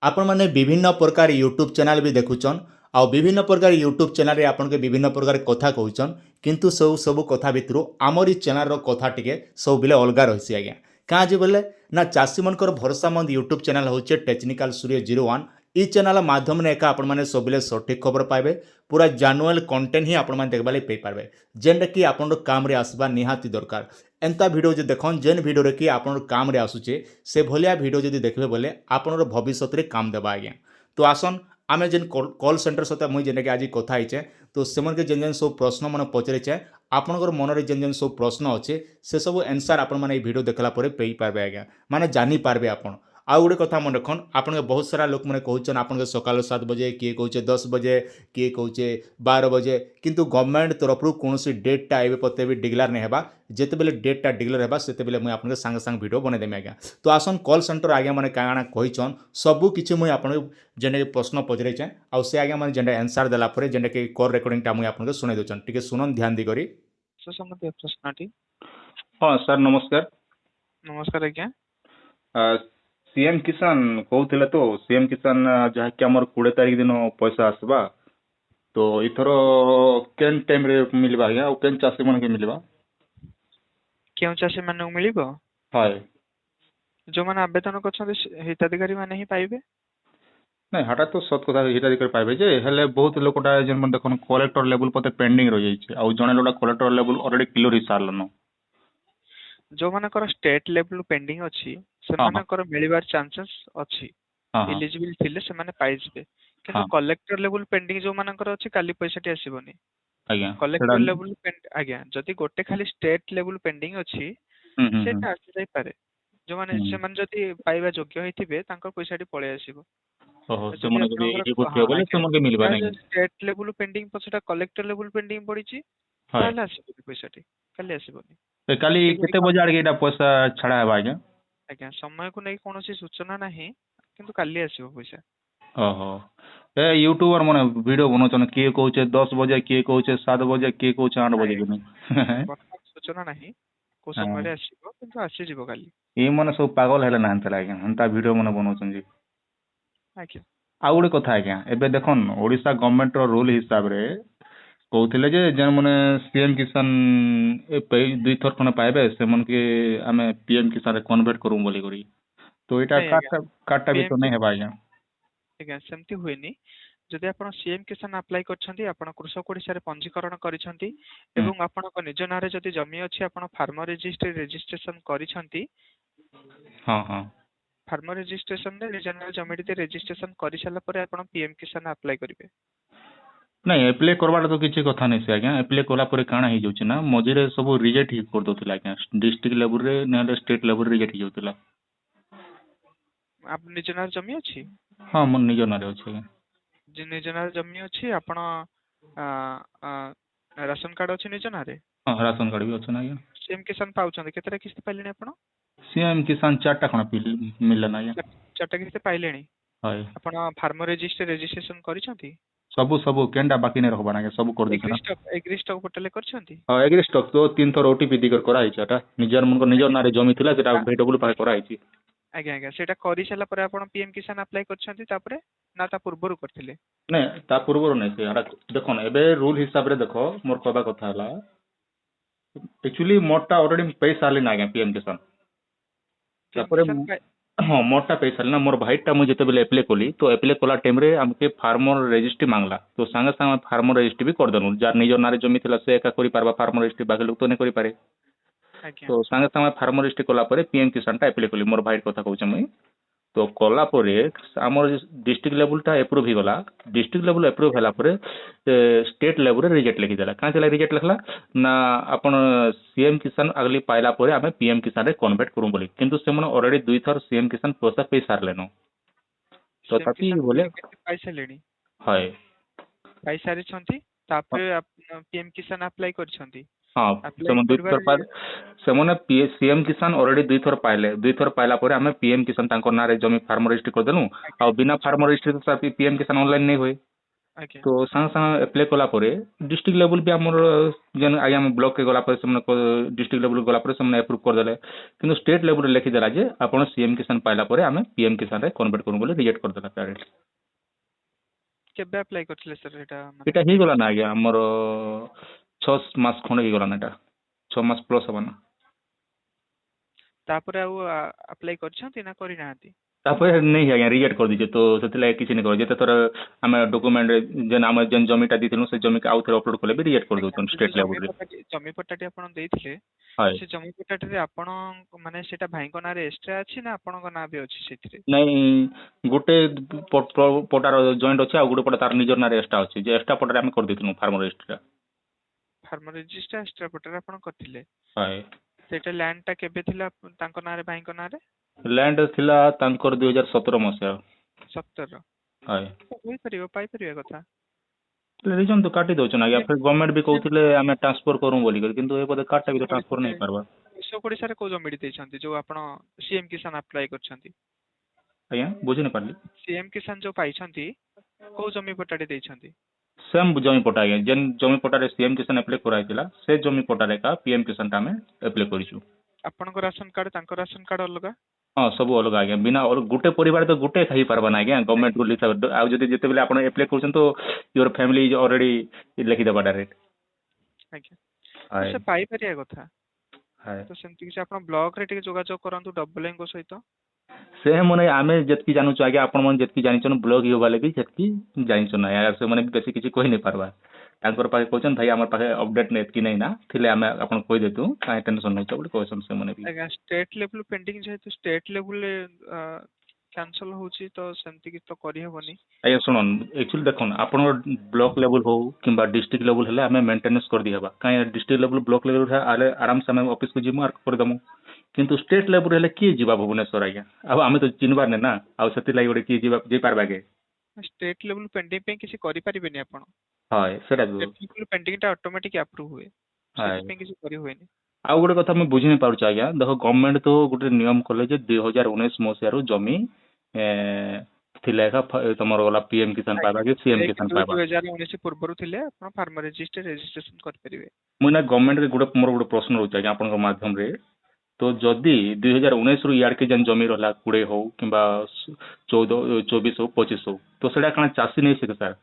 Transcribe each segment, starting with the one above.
आपण ମାନେ ବିଭିନ୍ନ ପ୍ରକାର ୟୁଟ୍ୟୁବ୍ ଚ୍ୟାନେଲ୍ ବି ଦେଖୁଛନ୍ ଆଉ ବିଭିନ୍ନ ପ୍ରକାର ୟୁଟ୍ୟୁବ୍ ଚ୍ୟାନେଲ୍ରେ ଆପଣଙ୍କୁ ବିଭିନ୍ନ ପ୍ରକାର କଥା କହୁଛନ୍ କିନ୍ତୁ ସବୁ କଥା ଭିତରୁ ଆମରି ଚ୍ୟାନେଲ୍ର କଥା ଟିକେ ସବୁବେଳେ ଅଲଗା ରହିଛି ଆଜ୍ଞା କାଁ ଯେ ବୋଲେ ନା ଚାଷୀମାନଙ୍କର ଭରସାମନ୍ଦ ୟୁଟ୍ୟୁବ୍ ଚ୍ୟାନେଲ୍ ହେଉଛି ଟେକ୍ନିକାଲ ସୂର୍ୟ 01 ଇ ଚ୍ୟାନେଲ୍ ମାଧ୍ୟମରେ ଏକା ଆପଣମାନେ ସବୁବେଳେ ସଠିକ୍ ଖବର ପାଇବେ ପୁରା ଜାନୁଆଲ କଣ୍ଟେଣ୍ଟ ହିଁ ଆପଣମାନେ ଦେଖିବା ଲାଗି ପାଇପାରିବେ ଯେନ୍ଟାକି ଆପଣଙ୍କ କାମରେ ଆସିବା ନିହାତି ଦରକାର ଏନ୍ତା ଭିଡ଼ିଓ ଯଦି ଦେଖନ୍ ଯେନ୍ ଭିଡ଼ିଓରେ କି ଆପଣଙ୍କ କାମରେ ଆସୁଛେ ସେ ଭଳିଆ ଭିଡ଼ିଓ ଯଦି ଦେଖିବେ ବୋଲେ ଆପଣଙ୍କର ଭବିଷ୍ୟତରେ କାମ ଦେବା ଆଜ୍ଞା ତ ଆସନ୍ ଆମେ ଯେନ୍ କଲ୍ ସେଣ୍ଟର ସହିତ ମୁଇଁ ଯେନ୍ଟାକି ଆଜି କଥା ହେଇଛେ ତ ସେମାନଙ୍କୁ ଯେନ୍ ଯେନ୍ ସବୁ ପ୍ରଶ୍ନ ମାନେ ପଚାରିଛେ ଆପଣଙ୍କର ମନରେ ଯେନ୍ ଯେନ୍ ସବୁ ପ୍ରଶ୍ନ ଅଛେ ସେ ସବୁ ଆନ୍ସର୍ ଆପଣମାନେ ଏଇ ଭିଡ଼ିଓ ଦେଖିଲା ପରେ ପାଇପାରିବେ ଆଜ୍ଞା ମାନେ ଜାଣିପାରିବେ ଆପଣ ଆଉ ଗୋଟେ କଥା ମନେ ରଖନ୍ ଆପଣଙ୍କ ବହୁତ ସାରା ଲୋକମାନେ କହୁଛନ୍ ଆପଣଙ୍କ ସକାଳ 7 ବଜେ କିଏ କହୁଛେ 10 ବଜେ କିଏ କହୁଛେ 12 ବଜେ କିନ୍ତୁ ଗଭର୍ଣ୍ଣମେଣ୍ଟ ତରଫରୁ କୌଣସି ଡେଟ୍ଟା ଏବେ ପତେ ବି ଡିକ୍ଲାର नहीं ହେବା ଯେତେବେଳେ ଡେଟ୍ଟା ଡିକ୍ଲାର ହେବା ସେତେବେଳେ ମୁଇଁ ଆପଣଙ୍କ ସାଙ୍ଗେ ସାଙ୍ଗେ ଭିଡ଼ିଓ ବନେଇଦେମି ଆଜ୍ଞା ତ ଆସନ୍ କଲ୍ ସେଣ୍ଟର ଆଜ୍ଞା ମାନେ କାଣା କହିଛନ୍ ସବୁ କିଛି ମୁଇଁ ଆପଣଙ୍କୁ ଯେନ୍ଟାକି ପ୍ରଶ୍ନ ପଚାରିଛେ ଆଉ ସେ ଆଜ୍ଞା ମାନେ ଯେନ୍ଟା ଆନ୍ସର୍ ଦେଲା ପରେ ଯେନ୍ଟାକି କଲ୍ ରେକର୍ଡ଼ିଂଟା ମୁଇଁ ଆପଣଙ୍କୁ ଶୁଣାଇ ଦେଉଛନ୍ ଟିକେ ଶୁଣନ୍ ଧ୍ୟାନ ଦେଇକରି ସମ୍ବନ୍ଧୀୟ ପ୍ରଶ୍ନଟି। ହଁ ସାର୍ ନମସ୍କାର ନମସ୍କାର ଆଜ୍ଞା। सीएम किसान कहते तो सीएम किसान जहाँकि आमर 20 तारीख दिन पैसा आसवा तो इथर केन टाइम रे मिलवा आज्ञा और केन चाषी मन के मिलवा କେଉଁ ଚାଷୀ ମାନଙ୍କୁ ମିଳିବ? हाय ଯୋଉମାନେ ଆବେଦନ କରିଛନ୍ତି ହିତାଧିକାରୀ ମାନେ ହିଁ ପାଇବେ। नहीं हटा तो सत कथा हिताधिकारी पाइबे जे हेले बहुत लोकटा जेन मन देखन कलेक्टर लेवल पते पेंडिंग रह जाइछे आ जने लोटा कलेक्टर लेवल ऑलरेडी क्लियर ही सारलन ଯୋଉମାନଙ୍କର ଷ୍ଟେଟ୍ ଲେବୁଲ ପେଣ୍ଡିଂ ଅଛି हां हां ସେମାନଙ୍କର ମିଳିବାର ଚାନ୍ସେସ୍ ଅଛି। हां हां ଇଲିଜିବଲ ଥିଲେ ସେମାନେ ପାଇଯିବେ। କିନ୍ତୁ हां କଲେକ୍ଟର ଲେବୁଲ ପେଣ୍ଡିଂ ଯୋଉମାନଙ୍କର ଅଛି କାଲି ପଇସାଟି ଆସିବନି। आज्ञा सेडा କଲେକ୍ଟର ଲେବୁଲ ଆଜ୍ଞା ଯଦି ଗୋଟେ ଖାଲି ଷ୍ଟେଟ୍ ଲେବୁଲ ପେଣ୍ଡିଂ ଅଛି हम्म ସେଇଟା ଆସିଯାଇପାରେ। ଯୋଉମାନେ ସେମାନେ ଯଦି ପାଇବା ଯୋଗ୍ୟ ହେଇଥିବେ ତାଙ୍କ ପଇସାଟି पळेଇ ଆସିବ। ओहो से ଯଦି मन जदी ଆପଣଙ୍କର एलिजिबल ହଁ थे बोले ଆଜ୍ଞା से मन के मिलबा नहीं ଷ୍ଟେଟ୍ ଲେବୁଲ ପେଣ୍ଡିଂ ପଛଟା କଲେକ୍ଟର ଲେବୁଲ ପେଣ୍ଡିଂ ପଡିଛି हाय ତାହେଲେ ଆସିବନି ପଇସାଟି କାଲି ଆସିବନି। ते काली केते ସେଗୁଡିକ बजे आड़ के एटा पैसा छाड़ा हेबा आज्ञा ଆଜ୍ଞା ସମୟକୁ ନେଇ କୌଣସି ସୂଚନା ନାହିଁ କିନ୍ତୁ କାଲି ଆସିବ ପଇସା। ओहो ए यूट्यूबर माने वीडियो बनाउछन किए कहूचे 10 बजे किए कहूचे 7 बजे किए कहूचे 8 बजे ନାଇଁ कि ବର୍ତ୍ତମାନ ସୂଚନା ନାହିଁ କୋଉ हाँ ସମୟରେ ଆସିବ କିନ୍ତୁ ଆସିଯିବ କାଲି। ये माने सब पागल हेले ना हंतला आज्ञा हंता वीडियो माने बनाउछन जी ଆଜ୍ଞା आ गोटे कथा आज्ञा एबे देखन ओडिशा गवर्नमेंट रो रूल हिसाब रे कहूथिले जे जेन माने सीएम किसान दुई थर खने पाइबे से मन के आमे पीएम किसान रे कन्वर्ट करू बोली करी तो एटा ନାଇଁ ଆଜ୍ଞା काटा भी ପିଏମ तो नहीं हेबा आज्ञा ଆଜ୍ଞା ସେମିତି ହୁଏନି। ଯଦି ଆପଣ ସିଏମ କିଷାନ ଆପ୍ଲାଏ କରିଛନ୍ତି ଆପଣ କୃଷକ ଓଡିଶାରେ ପଞ୍ଜୀକରଣ କରିଛନ୍ତି हम्म ଏବଂ ଆପଣଙ୍କ ନିଜ ନାଁରେ ଯଦି ଜମି ଅଛି ଆପଣ ଫାର୍ମର ରେଜିଷ୍ଟ୍ରେସନ କରିଛନ୍ତି। हाँ हाँ ଫାର୍ମର ରେଜିଷ୍ଟ୍ରେସନରେ ନିଜ ନାଁରେ ଜମିଟି ରେଜିଷ୍ଟ୍ରେସନ କରିସାରିଲା ପରେ ଆପଣ ପିଏମ କିଷାନ ଆପ୍ଲାଏ କରିବେ। नहीं एप्ले करवाटा तो किसी कथा नहीं से आज्ञा एप्ले कला परे काଣା हेइ जाउछि ना मझिरे सब रिजेक्ट ही कर दउथिला आज्ञा डिस्ट्रिक्ट लेवल रे नहले स्टेट लेवल रिजेक्ट ही जाउथिला ନିଜ ନାଁରେ ଜମି ଅଛି? हाँ मन निज नारे अछि आज्ञा ନିଜ ନାଁରେ ଜମି ଅଛି ଆପଣ ରାସନ କାର୍ଡ ଅଛି ନିଜ ନାଁରେ? हाँ राशन कार्ड भी अछि ना आज्ञा ସିଏମ କିଷାନ ପାଉଛନ୍ତି କେତେଟା କିସ୍ତି ପାଇଲେଣି ଆପଣ? सीएम किसान 4टा खना मिलला ना आज्ञा ଚାରିଟା କିସ୍ତି ପାଇଲେଣି। हाय ଆପଣ ଫାର୍ମର ରେଜିଷ୍ଟ୍ରେସନ କରିଛନ୍ତି? ସବୁ ସବୁ କେनडा बाकी नहीं रखबा ना सब कर देछना ଏଗ୍ରି ଷ୍ଟକ୍ ପୋର୍ଟାଲରେ କରିଛନ୍ତି? हाँ एग्री स्टॉक तो 3 थर ओटीपी दिगर करा हिचा टा निजर मन को निजर नारे जमी थिला सेटा ଆ- भेटबुल पाए करा हिची ଆଜ୍ଞା ଆଜ୍ଞା ସେଇଟା କରିସାରିଲା ପରେ ଆପଣ ପିଏମ କିଷାନ ଆପ୍ଲାଏ କରିଛନ୍ତି ତାପରେ ନା ତା ପୂର୍ବରୁ କରିଥିଲେ? नहीं ता पूर्व नहीं से हटा देखो एबे रूल हिसाब रे देखो मोर कहबा कथा हला एक्चुअली मोरटा ऑलरेडी पैसा आले ना आज्ञा पीएम किसान ପିଏମ तापरे କିଷାନ हाँ मोरटा पैसा ना मोर भाईटा मुझे जेतेबेले एप्लाई कली तो एप्लाई कला टाइम रे हमके फार्मर रजिस्ट्री मांगला तो संगे संगे फार्मर रजिस्ट्री भी कर देनु जार निजर नारे जमी थिला से एका करि पारबा फार्मर रजिस्ट्री बाकी लोग तो नहीं करि पारे ଆଜ୍ଞା तो संगे संगे फार्मर रजिस्ट्री कला परे पीएम किसान टा एप्लाई कली मोर भाई कथा कहूचे मुई तो कला परे आमर डिस्ट्रिक्ट लेवल टा अप्रूव ही गला डिस्ट्रिक्ट लेवल अप्रूव होला परे स्टेट लेवल रे रिजेक्ट लिखि देला काहे चला रिजेक्ट लिखला ना आपण सीएम किसान अगली पाइला परे आमे पीएम किसान रे कन्वर्ट करू बोली किंतु से मन ऑलरेडी दुई थर सीएम किसान पैसा पे सारलेनो तो ସିଏମ ताकि କିଷାନ बोले କେତେ ପାଇସାରିଲେଣି? हाय ପାଇସାରିଛନ୍ତି ତାପରେ ପିଏମ କିଷାନ ଆପ୍ଲାଏ କରିଛନ୍ତି? हाँ ଆପ୍ଲାଏ से दुई थर କରିବାରେ से मैंने सीएम किसान ऑलरेडी दुई थर पाइला परे आमे पीएम किसान तांको नारे जमी फार्मर रजिस्ट्री कर देनु आ बिना फार्मर रजिस्ट्री तो पीएम किसान ऑनलाइन नहीं होए ଆଜ୍ଞା ତ ସାଙ୍ଗେ ସାଙ୍ଗେ ଆପ୍ଲାଏ କଲା ପରେ ଡିଷ୍ଟ୍ରିକ୍ଟ ଲେଭେଲ ବି ଆମର ଯେନ୍ ଆଜ୍ଞା ଆମ ବ୍ଲକ ଗଲା ପରେ ସେମାନେ ଡିଷ୍ଟ୍ରିକ୍ଟ ଲେଭେଲ ଗଲା ପରେ ସେମାନେ ଆପ୍ରୁଭ କରିଦେଲେ କିନ୍ତୁ ଷ୍ଟେଟ୍ ଲେଭେଲରେ ଲେଖିଦେଲା ଯେ ଆପଣ ସିଏମ କିଷାନ ପାଇଲା ପରେ ଆମେ ପିଏମ କିଷାନରେ କନଭର୍ଟ କରିବୁ ବୋଲି ରିଜେକ୍ଟ କରିଦେଲା ପ୍ୟାରେଣ୍ଟ। କେବେ ଆପ୍ଲାଏ କରିଥିଲେ ସାର୍ ଏଇଟା ମାନେ ଏଇଟା ପିଏମ୍ ହେଇଗଲା ନା କିଷାନ? ଆଜ୍ଞା ଆମର 6 ମାସ ଖଣ୍ଡେ ହେଇଗଲା ନା ଏଇଟା 6 ମାସ ପ୍ଲସ୍ ହବ ନା। ତାପରେ ଆଉ ଆପ୍ଲାଏ କରିଛନ୍ତି ନା କରିନାହାନ୍ତି? ତାପରେ ନେଇ ଆଜ୍ଞା ରିଜେକ୍ଟ କରିଦେଇছে ତ ସେଥିଲାଗି କିଛି ନାଇଁ କରେ ଯେତେ ଥର ଆମେ ଡକୁମେଣ୍ଟ ଯେନ୍ ଆମେ ଯେନ୍ ଜମିଟା ଦେଇଥିଲୁ ସେ ଜମିକି ଆଉ ଥରେ ଅପଲୋଡ କଲେ ବି ରିଜେକ୍ଟ ଆଜ୍ଞା କରିଦଉଛନ୍ତି ସେ ଯୋଉ ଷ୍ଟେଟ୍ ଲେଭେଲରେ। ଜମି ପଟ୍ଟାଟି ଆପଣ ଦେଇଥିଲେ ହଁ ସେ ଜମି ପଟ୍ଟାଟିରେ ଆପଣ ମାନେ ସେଇଟା ଭାଇଙ୍କ ନାଁରେ ଏକ୍ସଟ୍ରା ଅଛି ନା ଆପଣଙ୍କ ନାଁ ବି ଅଛି ସେଥିରେ? ନାଇଁ ଗୋଟେ ପଟାର ଜଏଣ୍ଟ ଅଛି ଆଉ ଗୋଟେ ପଟା ତାର ନିଜର ନାଁରେ ଏକ୍ସଟ୍ରା ଅଛି ଯେ ଏକ୍ସଟ୍ରା ପଟାରେ ଆମେ କରିଦେଇଥିଲୁ ଫାର୍ମର ରେଜିଷ୍ଟ୍ରିଟା। ଫାର୍ମର ରେଜିଷ୍ଟ୍ରା ଏକ୍ସଟ୍ରା ପଟ୍ଟାରେ ଆପଣ କରିଥିଲେ? ହଁ ସେଇଟା ଲ୍ୟାଣ୍ଡ ଟା କେବେ ଥିଲା ତାଙ୍କ ନାଁରେ ଭାଇଙ୍କ ନାଁରେ? ଲ୍ୟାଣ୍ଡ ଥିଲା ତାଙ୍କର 2017 ମସିହା। 17 ହଁ ହୋଇପାରିବ ପାଇପାରିବା କଥା। ରିଜନ ତ କାଟି ଦଉଛନ୍ ଆଜ୍ଞା ଫେର ଗଭର୍ଣ୍ଣମେଣ୍ଟ ବି କହୁଥିଲେ ଆମେ ଟ୍ରାନ୍ସଫର କରୁ ବୋଲିକରି କିନ୍ତୁ ଏ ବୋଧେ କାର୍ଡଟା ବି ତ ଟ୍ରାନ୍ସଫର ଓଡ଼ିଶାରେ ନେଇ ପାରବା। କୃଷକ ଓଡ଼ିଶାରେ କୋଉ ଜମିଟି ଦେଇଛନ୍ତି ଯୋଉ ଆପଣ ସିଏମ କିଷାନ ଆପ୍ଲାଏ କରିଛନ୍ତି? ଆଜ୍ଞା ବୁଝି ନ ପାରିଲି। ସିଏମ କିଷାନ ଯୋଉ ପାଇଛନ୍ତି କୋଉ ଜମି ପଟ୍ଟାଟି ଦେଇଛନ୍ତି? ସେମ୍ ଜମି ପଟା ଆଜ୍ଞା ଯେନ୍ ଜମି ପଟାରେ ସିଏମ କିଷାନ ଆପ୍ଲାଏ କରାଯାଇଥିଲା ସେ ଜମି ପଟାରେ ଏକା ପିଏମ କିଷାନଟା ଆମେ ଆପ୍ଲାଏ କରିଛୁ। ଆପଣଙ୍କ ରାସନ କାର୍ଡ ତାଙ୍କ ରାସନ କାର୍ଡ ଅଲଗା? ହଁ ସବୁ ଅଲଗା ଆଜ୍ଞା ବିନା ଗୋଟେ ପରିବାର ତ ଗୋଟେ ହେଇପାରବା ନା ଆଜ୍ଞା ଗଭର୍ଣ୍ଣମେଣ୍ଟ ରୁଲ ହିସାବରେ ଆଉ ଯଦି ଯେତେବେଳେ ଆପଣ ଆପ୍ଲାଏ କରୁଛନ୍ତି ତ ୟୁର ଫ୍ୟାମିଲି ଇଜ ଅଲରେଡି ଲେଖିଦେବା ଡାଇରେକ୍ଟ। ଆଜ୍ଞା ତ ହାଏ ସେ ପାଇପାରିବା କଥା। ହାଏ ତ ସେମିତି କିଛି ଆପଣ ବ୍ଲକ ରେ ଟିକେ ଯୋଗାଯୋଗ କରନ୍ତୁ ଡବଲଙ୍କ ସହିତ। ସେ ମାନେ ଆମେ ଯେତିକି ଜାଣୁଛୁ ଆଜ୍ଞା ଆପଣ ମାନେ ଯେତିକି ଜାଣିଛନ୍ ବ୍ଲକ ଇଏ ବାଲେ ବି ସେତିକି ଜାଣିଛନ୍ ଆଜ୍ଞା ସେମାନେ ବି ବେଶୀ କିଛି କହି ନାଇଁ ପାରବା। ତାଙ୍କର ପାଖେ କହୁଛନ୍ ଭାଇ ଆମର ପାଖେ ଅପଡେଟ ଏତିକି ନାଇଁ ନା ଥିଲେ ଆମେ ଆପଣଙ୍କୁ କହିଦେଇତୁ କାଇଁ ଟେନସନ ନେଉଛ ବୋଲି କହୁଛନ୍ ସେମାନେ ବି। ଆଜ୍ଞା ଷ୍ଟେଟ ଲେବୁଲ ପେଣ୍ଡିଂ ଯେହେତୁ ଷ୍ଟେଟ ଲେବୁଲରେ କ୍ୟାନସଲ ହଉଛି ତ ସେମିତି କିଛି ତ କରିହବନି। ଆଜ୍ଞା ଶୁଣନ୍ ଏକ୍ଚୁଆଲି ଦେଖୁନ୍ ଆପଣଙ୍କ ବ୍ଲକ ଲେବୁଲ ହଉ କିମ୍ବା ଡିଷ୍ଟ୍ରିକ୍ଟ ଲେବୁଲ ହେଲେ ଆମେ ମେଣ୍ଟେନାନ୍ସ କରିଦେଇହେବା କାଇଁ ଡିଷ୍ଟ୍ରିକ୍ଟ ଲେବୁଲ ବ୍ଲକ ଲେବୁଲ ଆରାମସେ ଆମେ ଅଫିସକୁ ଯିମୁ ଆର କରିଦମୁ। କିନ୍ତୁ ଷ୍ଟେଟ ଲେବୁଲ ହେଲେ କିଏ ଯିବା ଭୁବନେଶ୍ୱର ଆଜ୍ଞା ଆଉ ଆମେ ତ ଚିହ୍ନିବାର ନାଇଁ ନା ଆଉ ସେଥିଲାଗି ଗୋଟେ କିଏ ଯିବା ଯାଇପାରବା କି? ଷ୍ଟେଟ ଲେବୁଲ ପେଣ୍ଡିଂ ପାଇଁ କିଛି କରିପାରିବେନି ଆପଣ। ହଁ ସେଇଟା ବି ଷ୍ଟେଟ ଲେବୁଲ ପେଣ୍ଡିଂ ଟା ଅଟୋମେଟିକ ଆପ୍ରୁଭ ହୁଏ ହଁ ସେଥିପାଇଁ କିଛି କରି ହୁଏନି। ଆଉ ଗୋଟେ କଥା ମୁଁ ବୁଝି ନ ପାରୁଛି ଆଜ୍ଞା ଦେଖ ଗଭର୍ଣ୍ଣମେଣ୍ଟ ତ ଗୋଟେ ନିୟମ କଲେ ଯେ 2019 ମସିହାରୁ ଜମି ଏ ଥିଲା ଏକା ତମର ଗଲା ପିଏମ କିଷାନ ଆଜ୍ଞା ପାଇବା କି ସିଏମ 1 କିଷାନ ପାଇବା। 2 2019 ପୂର୍ବରୁ ଥିଲେ ଆପଣ ଫାର୍ମର ରେଜିଷ୍ଟ୍ରେସନ କରିପାରିବେ। ମୁଁ ନା ଗଭର୍ଣ୍ଣମେଣ୍ଟରେ ମୋର ଗୋଟେ ପ୍ରଶ୍ନ ରହୁଛି ଆଜ୍ଞା ଆପଣଙ୍କ ମାଧ୍ୟମରେ ତ ଯଦି 2019 ରୁ ଇଆଡକେ ଯେନ୍ ଜମି ରହିଲା 20 ହଉ କିମ୍ବା 14 24 ହଉ 25 ହଉ ତ ସେଇଟା କଣ ଚାଷୀ ନେଇ ସକେ ସାର୍?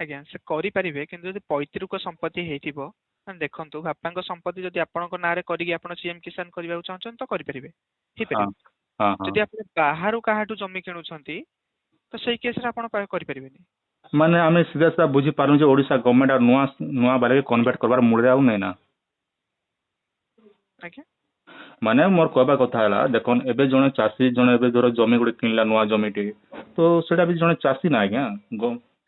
ଆଜ୍ଞା ସେ କରିପାରିବେ କିନ୍ତୁ ଯଦି ପୈତୃକ ସମ୍ପତ୍ତି ହେଇଥିବ ଦେଖନ୍ତୁ ବାପାଙ୍କ ସମ୍ପତ୍ତି ଯଦି ଆପଣଙ୍କ ନାଁରେ କରିକି ଆପଣ ସିଏମ କିଷାନ କରିବାକୁ ଚାହୁଁଛନ୍ତି ତ କରିପାରିବେ ହଁ ହେଇପାରିବ। ହଁ ହଁ ଯଦି ଆପଣ ବାହାରୁ କାହାଠୁ ଜମି କିଣୁଛନ୍ତି ତ ସେଇ କେସରେ ଆପଣ କରିପାରିବେନି। ମାନେ ଆମେ ସିଧା ସାଧା ବୁଝିପାରୁଛୁ ଯେ ଓଡିଶା ଗଭର୍ଣ୍ଣମେଣ୍ଟ ଆଉ ନୂଆ ବାଲେ କନଭର୍ଟ କରିବାର ମୁଡରେ ଆଉ ନାଇଁ ନା। ଆଜ୍ଞା ମାନେ ମୋର କହିବା କଥା ହେଲା ଦେଖନ୍ ଏବେ ଜଣେ ଚାଷୀ ଜଣେ ଏବେ ଧର ଜମି ଗୋଟେ କିଣିଲା ନୂଆ ଜମିଟେ ତ ସେଇଟା ବି ଜଣେ ଚାଷୀ ନା ଆଜ୍ଞା।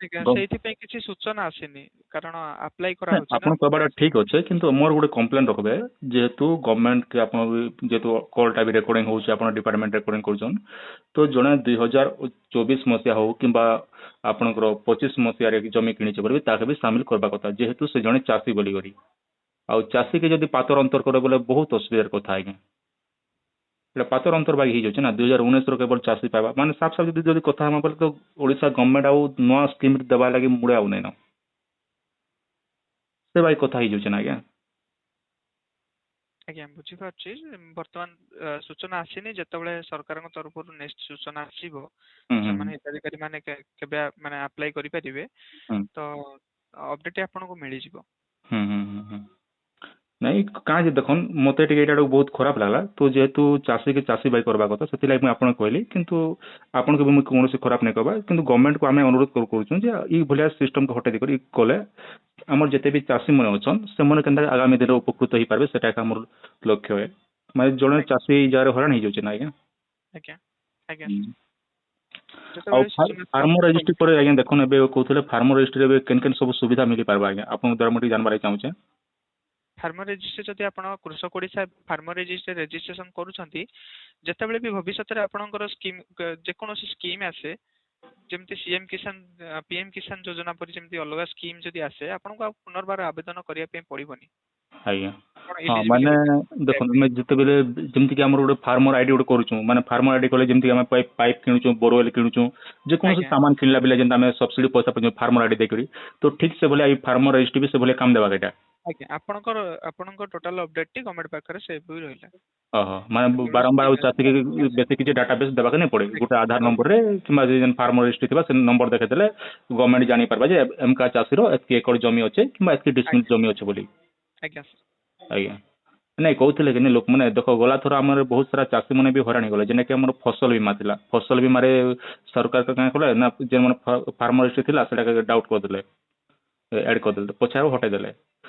ଆଜ୍ଞା ଗ ସେଇଥିପାଇଁ କିଛି ସୂଚନା ଆସିନି କାରଣ ଆପ୍ଲାଏ ନାଇଁ କରାହଉଛି ନା। ଆପଣ କହିବାଟା ଠିକ ଅଛେ କିନ୍ତୁ ମୋର ଗୋଟେ କମ୍ପ୍ଲେନ ରଖିବେ ଯେହେତୁ ଗଭର୍ଣ୍ଣମେଣ୍ଟ କି ଆପଣ ବି ଯେହେତୁ କଲଟା ବି ରେକର୍ଡିଂ ହଉଛି ଆପଣ ଡିପାର୍ଟମେଣ୍ଟ ରେକର୍ଡିଂ କରୁଛନ୍ ତ ଜଣେ 2024 ମସିହା ହଉ କିମ୍ବା ଆପଣଙ୍କର 25 ମସିହାରେ ଜମି କିଣିଛି ବୋଲି ତାକେ ବି ସାମିଲ କରିବା କଥା ଯେହେତୁ ସେ ଜଣେ ଚାଷୀ ବୋଲିକରି। ଆଉ ଚାଷୀ କି ଯଦି ପାତର ଅନ୍ତର କରିବ ବୋଲେ ବହୁତ ଅସୁବିଧାର କଥା ଆଜ୍ଞା। ଏଇଟା ପାତର ଅନ୍ତର ବାଗି ହେଇଯାଉଛି ନା 2019 ର କେବଳ ଚାଷୀ ପାଇବା ମାନେ ସାଫ ସାଫ ଯଦି କଥା ହବା ବୋଲେ ତ ଓଡିଶା ଗଭର୍ଣ୍ଣମେଣ୍ଟ ଆଉ ନୂଆ ସ୍କିମ ଦେବା ଲାଗି ମୁଡେ ଆଉ ନାଇଁ ନ। ସେ ଭାଇ କଥା ହେଇଯାଉଛି ନା ଆଜ୍ଞା। ଆଜ୍ଞା ବୁଝିପାରୁଛି ବର୍ତ୍ତମାନ ସୂଚନା ଆସିନି ଯେତେବେଳେ ସରକାରଙ୍କ ତରଫରୁ ନେକ୍ସଟ ସୂଚନା ଆସିବ ହୁଁ ହୁଁ ସେମାନେ ହିତାଧିକାରୀ ମାନେ କେବେ ମାନେ ଆପ୍ଲାଏ କରିପାରିବେ ହୁଁ ତ ଅପଡେଟ ଆପଣଙ୍କୁ ମିଳିଯିବ। ହୁଁ ହୁଁ ହୁଁ ହୁଁ ନାଇଁ କାଁ ଯେ ଦେଖନ୍ ମତେ ଟିକେ ଏଇଟା ବହୁତ ଖରାପ ଲାଗଲା ତ ଯେହେତୁ ଚାଷୀ କି ଚାଷୀ ଭାଇ କରିବା କଥା ସେଥିଲାଗି ମୁଁ ଆପଣଙ୍କୁ କହିଲି କିନ୍ତୁ ଆପଣଙ୍କୁ ବି ମୁଁ କୌଣସି ଖରାପ ନାଇଁ କହିବା କିନ୍ତୁ ଗଭର୍ଣ୍ଣମେଣ୍ଟକୁ ଆମେ ଅନୁରୋଧ କରୁଛୁ ଯେ ଏଇ ଭଳିଆ ସିଷ୍ଟମକୁ ହଟେଇ କରି କଲେ ଆମର ଯେତେ ବି ଚାଷୀ ମାନେ ଅଛନ୍ ସେମାନେ କେନ୍ତା ଆଗାମୀ ଦିନରେ ଉପକୃତ ହେଇପାରିବେ ସେଟା ଏକ ଆମର ଲକ୍ଷ୍ୟ ଏ ମାନେ ଜଣେ ଆଜ୍ଞା ଚାଷୀ ଯାହାର ହଇରାଣ ହେଇଯାଉଛି ନା ଆଜ୍ଞା। ଆଜ୍ଞା ଆଜ୍ଞା ହୁଁ। ଆଉ ଯେତେବେଳେ ସୂଚନା ଆସିବ ଫାର୍ମର ଆପଣଙ୍କୁ ରେଜିଷ୍ଟ୍ରି ପରେ ଆଜ୍ଞା ଦେଖୁନ ଏବେ କହୁଥିଲେ ଫାର୍ମର ରେଜିଷ୍ଟ୍ରି ଏବେ କେନ କେନ ସବୁ ସୁବିଧା ମିଳିପାରିବ ଆଜ୍ଞା ଆପଣଙ୍କ ଦ୍ୱାରା ମୁଁ ଟିକେ ଜାଣିବାର ଚାହୁଁଛେ। ଫାର୍ମର ରେଜିଷ୍ଟ୍ରି ଯଦି ଆପଣ କୃଷକ ଓଡିଶା ଫାର୍ମର ରେଜିଷ୍ଟ୍ରି ରେଜିଷ୍ଟ୍ରେସନ କରୁଛନ୍ତି ଯେତେବେଳେ ବି ଭବିଷ୍ୟତରେ ଆପଣଙ୍କର ସ୍କିମ ଯେକୌଣସି ସ୍କିମ୍ ଆସେ ଯେମିତି ସିଏମ କିଷାନ ପିଏମ କିଷାନ ଯୋଜନା ପରି ଯେମିତି ଅଲଗା ସ୍କିମ୍ ଯଦି ଆସେ ଆପଣଙ୍କୁ ଆଉ ପୁନର୍ବାର ଆବେଦନ କରିବା ପାଇଁ ପଡିବନି। ଆଜ୍ଞା ଆପଣ ହଁ ମାନେ eligibility ଦେଖନ୍ତୁ ଆମେ ଯେତେବେଳେ ଯେମିତିକି ଆମର ଗୋଟେ ଫାର୍ମର ଆଇଡି ଗୋଟେ କରୁଛୁ ମାନେ ଫାର୍ମର ଆଇଡି କଲେ ଯେମିତି ଆମେ ପାଇପ୍ କିଣୁଛୁ ବୋରୱେଲ କିଣୁଛୁ ଯେକୌଣସି ଆଜ୍ଞା ସାମାନ କିଣିଲା ବେଲେ ଯେମିତି ଆମେ ସବସିଡି ପଇସା ପାଉଛୁ ଫାର୍ମର ଆଇଡି ଦେଇକରି ତ ଠିକ ସେଭଳିଆ ଏଇ ଫାର୍ମର ରେଜିଷ୍ଟ୍ରି ବି ସେଭଳିଆ କାମ ଦେବା ଏଇଟା ଆଜ୍ଞା ଆପଣଙ୍କ ଟୋଟାଲ ଅପଡେଟ ଟି ଗଭର୍ଣ୍ଣମେଣ୍ଟ ପାଖରେ ସେଭ୍ ହୋଇ ରହିଲା। ଓହୋ ମାନେ କେବଳ ବାରମ୍ବାର ଆଉ scheme ଚାଷୀ ଆସିଲା। ବେଶୀ କିଛି ଡାଟାବେସ୍ ଦେବାକୁ ନାଇଁ ପଡେ ଗୋଟେ ଆଧାର ଆଜ୍ଞା ନମ୍ବରରେ କିମ୍ବା ଯେନ୍ ଫାର୍ମର ରେଜିଷ୍ଟ୍ରି ଥିବା ସେ ନମ୍ବର ଦେଖେଇଦେଲେ ଗଭର୍ଣ୍ଣମେଣ୍ଟ ଜାଣିପାରିବା ଯେ ଏମକା ଚାଷୀର ଏତିକି ଏକର ଜମି ଅଛି କିମ୍ବା ଏତିକି ଡିସମିଲ୍ ଆଜ୍ଞା ଜମି ଅଛି ବୋଲି। ଆଜ୍ଞା ଆଜ୍ଞା ନାଇଁ କହୁଥିଲେ କି ନାଇଁ ଲୋକମାନେ ଦେଖ ଗଲା ଥର ଆମର ବହୁତ ସାରା ଚାଷୀ ମାନେ ବି ହଇରାଣ ହେଇଗଲେ ଯେନାକି ଆମର ଫସଲ ବୀମା ଥିଲା ଫସଲ ବୀମାରେ ସରକାର କାଁ କଲେ ନା ଯେମାନେ ଫାର୍ମର ରେଜିଷ୍ଟ୍ରି ଥିଲା ସେଟା ଡାଉଟ୍ କରିଦେଲେ ଆଡ୍ କରିଦେଲେ ପଛେ ଆଉ ହଟେଇ ଦେଲେ